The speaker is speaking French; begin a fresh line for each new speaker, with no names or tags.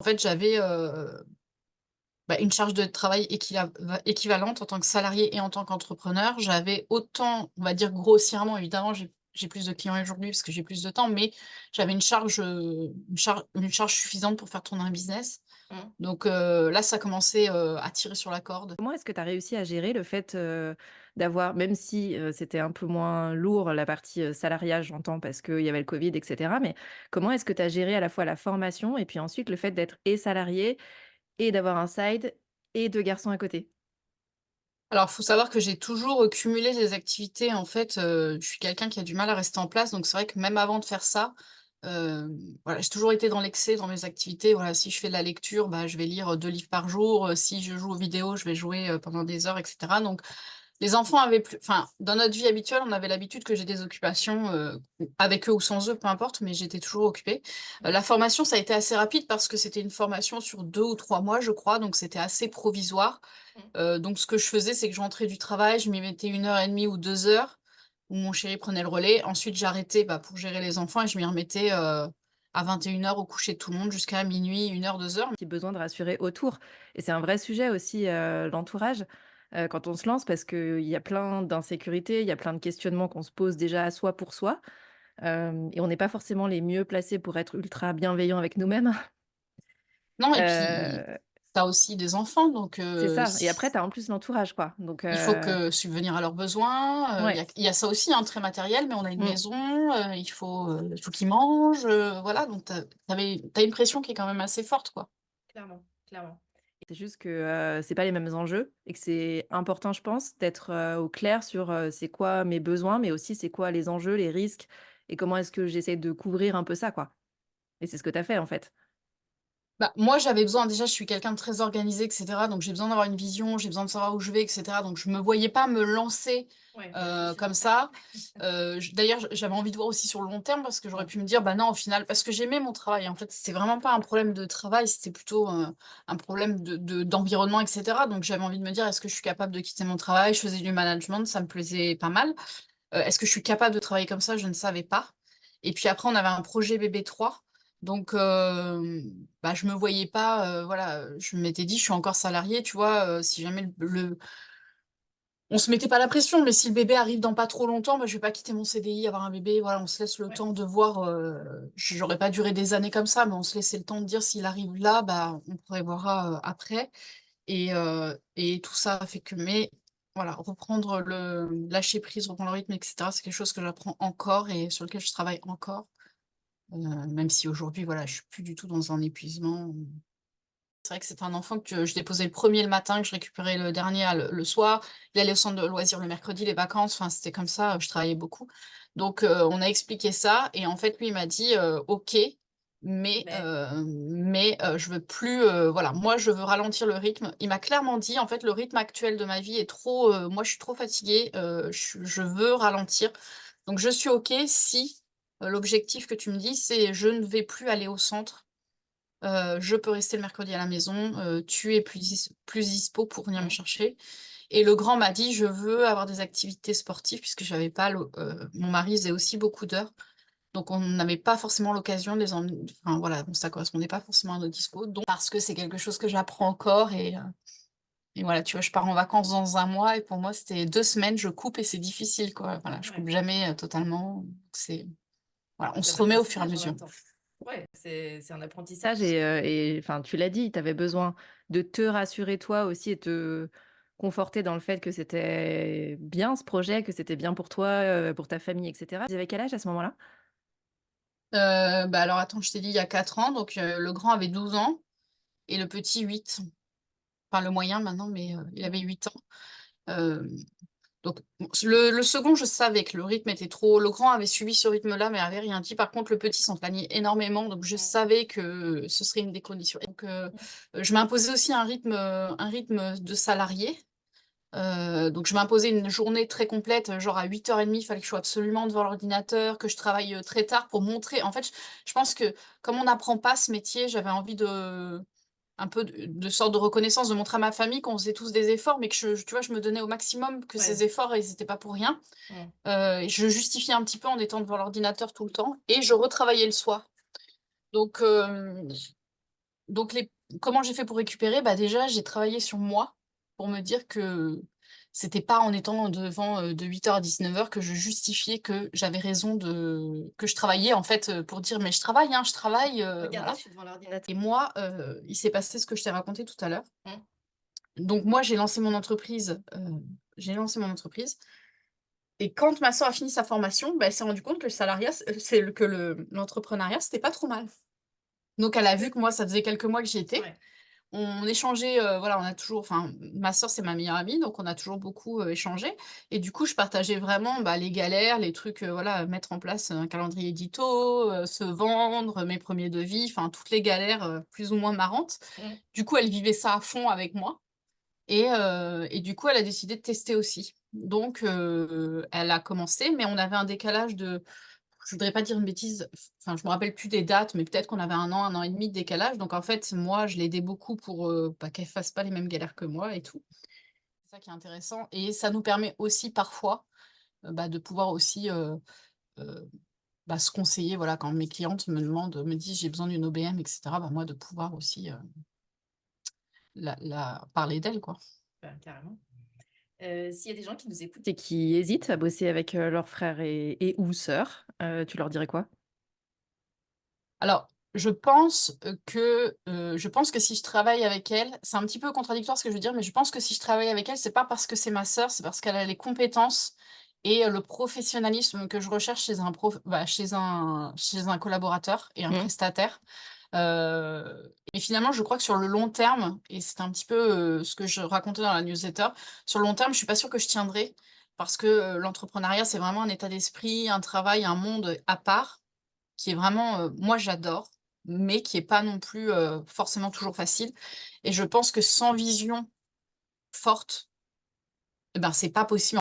En fait, j'avais, une charge de travail équivalente en tant que salarié et en tant qu'entrepreneur. J'avais autant, on va dire grossièrement, évidemment, j'ai plus de clients aujourd'hui parce que j'ai plus de temps, mais j'avais une charge suffisante pour faire tourner un business.
Mmh.
Donc là, ça commençait, à tirer sur la corde.
Comment est-ce que tu as réussi à gérer le fait, d'avoir même si, c'était un peu moins lourd la partie, salariat, j'entends parce qu'il y avait le covid et cetera, mais comment est-ce que tu as géré à la fois la formation et puis ensuite le fait d'être et salarié et d'avoir un side et 2 garçons à côté?
Alors, faut savoir que j'ai toujours, cumulé des activités. En fait, je suis quelqu'un qui a du mal à rester en place, donc c'est vrai que même avant de faire ça, voilà, j'ai toujours été dans l'excès dans mes activités. Voilà, si je fais de la lecture, bah, je vais lire, 2 livres par jour, si je joue aux vidéos, je vais jouer, pendant des heures et cetera. Donc les enfants avaient plus enfin, dans notre vie habituelle, on avait l'habitude que j'ai des occupations, avec eux ou sans eux, peu importe, mais j'étais toujours occupée. La formation, ça a été assez rapide parce que c'était une formation sur 2 ou 3 mois, je crois, donc c'était assez provisoire.
Mmh.
Donc ce que je faisais, c'est que je rentrais du travail, je m'y mettais 1 heure et demie ou 2 heures, où mon chéri prenait le relais. Ensuite, j'arrêtais, bah, pour gérer les enfants et je m'y remettais, à 21 heures au coucher de tout le monde jusqu'à minuit, 1 heure, 2 heures.
Petit besoin de rassurer autour et c'est un vrai sujet aussi, l'entourage, quand on se lance parce qu'il y a plein d'insécurités, il y a plein de questionnements qu'on se pose déjà à soi pour soi, et on n'est pas forcément les mieux placés pour être ultra bienveillants avec nous-mêmes.
Non et puis,
Heu,
tu as aussi des enfants, donc
c'est ça et après
s
tu as en plus l'entourage quoi, donc
il faut que subvenir à leurs besoins,
ouais.
il y a ça aussi, hein, très matériel, mais on a une
Mmh.
maison, il faut qu'ils mangent, voilà, donc tu as une pression qui est quand même assez forte, quoi.
Clairement, clairement. C'est juste que, c'est pas les mêmes enjeux et que c'est important, je pense, d'être, au clair sur, c'est quoi mes besoins, mais aussi c'est quoi les enjeux, les risques et comment est-ce que j'essaie de couvrir un peu ça, quoi et c'est ce que tu as fait, en fait?
Bah, moi, j'avais besoin déjà, je suis quelqu'un de très organisé et cetera, donc j'ai besoin d'avoir une vision, j'ai besoin de savoir où je vais et cetera, donc je me voyais pas me lancer,
Ouais, bah, c'est sûr.
comme ça. J'avais envie de voir aussi sur le long terme parce que j'aurais
Mmh.
pu me dire: «Bah, non, au final» parce que j'aimais mon travail, en fait, c'était vraiment pas un problème de travail, c'était plutôt, un problème d'environnement et cetera, donc j'avais envie de me dire: «Est-ce que je suis capable de quitter mon travail?» Je faisais du management, ça me plaisait pas mal. Est-ce que je suis capable de travailler comme ça? Je ne savais pas. Et puis après, on avait un projet bébé 3, donc bah, je me voyais pas, voilà, je m'étais dit: «Je suis encore salariée», tu vois? Si jamais on se mettait pas la pression, mais si le bébé arrive dans pas trop longtemps, bah, je vais pas quitter mon CDI, avoir un bébé, voilà, on se laisse le
Ouais.
temps de voir, j'aurais pas duré des années comme ça, mais on se laissait le temps de dire: «S'il arrive là, bah, on prévoira, après». Et tout ça fait que mais voilà, reprendre le lâcher prise, reprendre le rythme et cetera, c'est quelque chose que j'apprends encore et sur lequel je travaille encore, même si aujourd'hui, voilà, je suis plus du tout dans un épuisement. C'est vrai que c'est un enfant que je déposais le premier le matin, que je récupérais le dernier le soir. Il allait au centre de loisirs le mercredi, les vacances, enfin, c'était comme ça, je travaillais beaucoup. Donc on a expliqué ça et en fait, lui, il m'a dit: «OK,
Mais
je veux plus, voilà, moi, je veux ralentir le rythme». Il m'a clairement dit: «En fait, le rythme actuel de ma vie est trop, moi, je suis trop fatigué, je veux ralentir. Donc je suis OK si, l'objectif que tu me dis, c'est je ne vais plus aller au centre». Je peux rester le mercredi à la maison, tu es plus dispo pour venir me
mmh,
chercher et le grand m'a dit: «Je veux avoir des activités sportives» puisque j'avais pas mon mari faisait aussi beaucoup d'heures, donc on n'avait pas forcément l'occasion de les emmener enfin voilà, donc ça correspondait pas forcément à nos dispos, donc parce que c'est quelque chose que j'apprends encore et voilà, tu vois, je pars en vacances dans un mois et pour moi, c'était 2 semaines, je coupe et c'est difficile, quoi. Voilà, je coupe
ouais.
jamais, totalement, c'est voilà, on
C'est
se
un
remet au fur et à
apprentissage en
mesure.
même temps. Ouais, c'est un apprentissage et enfin, tu l'as dit, tu avais besoin de te rassurer toi aussi et te conforter dans le fait que c'était bien ce projet, que c'était bien pour toi, pour ta famille et cetera. Ils avaient quel âge à ce moment-là?
Bah, alors attends, je t'ai dit il y a 4 ans, donc le grand avait 12 ans et le petit 8. Enfin le moyen maintenant, mais il avait
Mmh.
8 ans. Hem, donc bon, le second, je savais que le rythme était trop le grand avait suivi ce rythme-là, mais avait rien dit. Par contre, le petit s'en plaignait énormément, donc je
Mmh.
savais que ce serait une des conditions. Donc
Mmh.
je m'imposais aussi un rythme de salarié. Donc je m'imposais une journée très complète, genre à 8h30, il fallait que je sois absolument devant l'ordinateur, que je travaille, très tard pour montrer en fait, je pense que comme on n'apprend pas ce métier, j'avais envie de un peu de sorte de reconnaissance, de montrer à ma famille qu'on faisait tous des efforts, mais que tu vois, je me donnais au maximum, que ces
Ouais.
efforts, ils étaient pas pour rien.
Mmh.
Et je justifiais un petit peu en étant devant l'ordinateur tout le temps et je retravaillais le soir. Donc donc comment j'ai fait pour récupérer? Bah, déjà, j'ai travaillé sur moi pour me dire que c'était pas en étant devant, de 8 heures à 19 heures que je justifiais que j'avais raison que je travaillais en fait, pour dire: «Mais je travaille, hein, je travaille»,
Regardez, je
voilà.
suis devant l'ordinateur.
Et moi, il s'est passé ce que je t'ai raconté tout à l'heure.
Mmh.
Donc moi, j'ai lancé mon entreprise et quand ma sœur a fini sa formation, bah, elle s'est rendue compte que le salariat, que l'entrepreneuriat, c'était pas trop mal. Donc elle a vu que moi, ça faisait quelques mois que j'y étais.
Ouais.
On échangeait, voilà, on a toujours enfin, ma sœur, c'est ma meilleure amie, donc on a toujours beaucoup, échangé et du coup, je partageais vraiment, bah, les galères, les trucs, voilà, mettre en place un calendrier édito, se vendre, mes premiers devis, enfin, toutes les galères, plus ou moins marrantes.
Mmh.
Du coup, elle vivait ça à fond avec moi et du coup, elle a décidé de tester aussi. Donc elle a commencé, mais on avait un décalage de je voudrais pas dire une bêtise, enfin, je me rappelle plus des dates, mais peut-être qu'on avait un an et demi de décalage. Donc en fait, moi, je l'ai aidée beaucoup pour, bah, qu'elle fasse pas les mêmes galères que moi et tout. C'est ça qui est intéressant et ça nous permet aussi parfois, bah, de pouvoir aussi, heu, bah, se conseiller, voilà, quand mes clientes me disent: «J'ai besoin d'une OBM» et cetera, bah, moi de pouvoir aussi, la parler d'elle, quoi.
Bah, carrément. S'il y a des gens qui nous écoutent et qui hésitent à bosser avec, leurs frères et ou sœurs, tu leur dirais quoi?
Alors, je pense que si je travaille avec elle, c'est un petit peu contradictoire ce que je veux dire, mais je pense que si je travaille avec elle, c'est pas parce que c'est ma sœur, c'est parce qu'elle a les compétences et le professionnalisme que je recherche chez un collaborateur et un
Mmh.
prestataire. Et finalement, je crois que sur le long terme et c'est un petit peu, ce que je racontais dans la newsletter, sur le long terme, je suis pas sûre que je tiendrai parce que, l'entrepreneuriat, c'est vraiment un état d'esprit, un travail, un monde à part qui est vraiment, moi j'adore, mais qui est pas non plus, forcément toujours facile et je pense que sans vision forte, et ben, c'est pas possible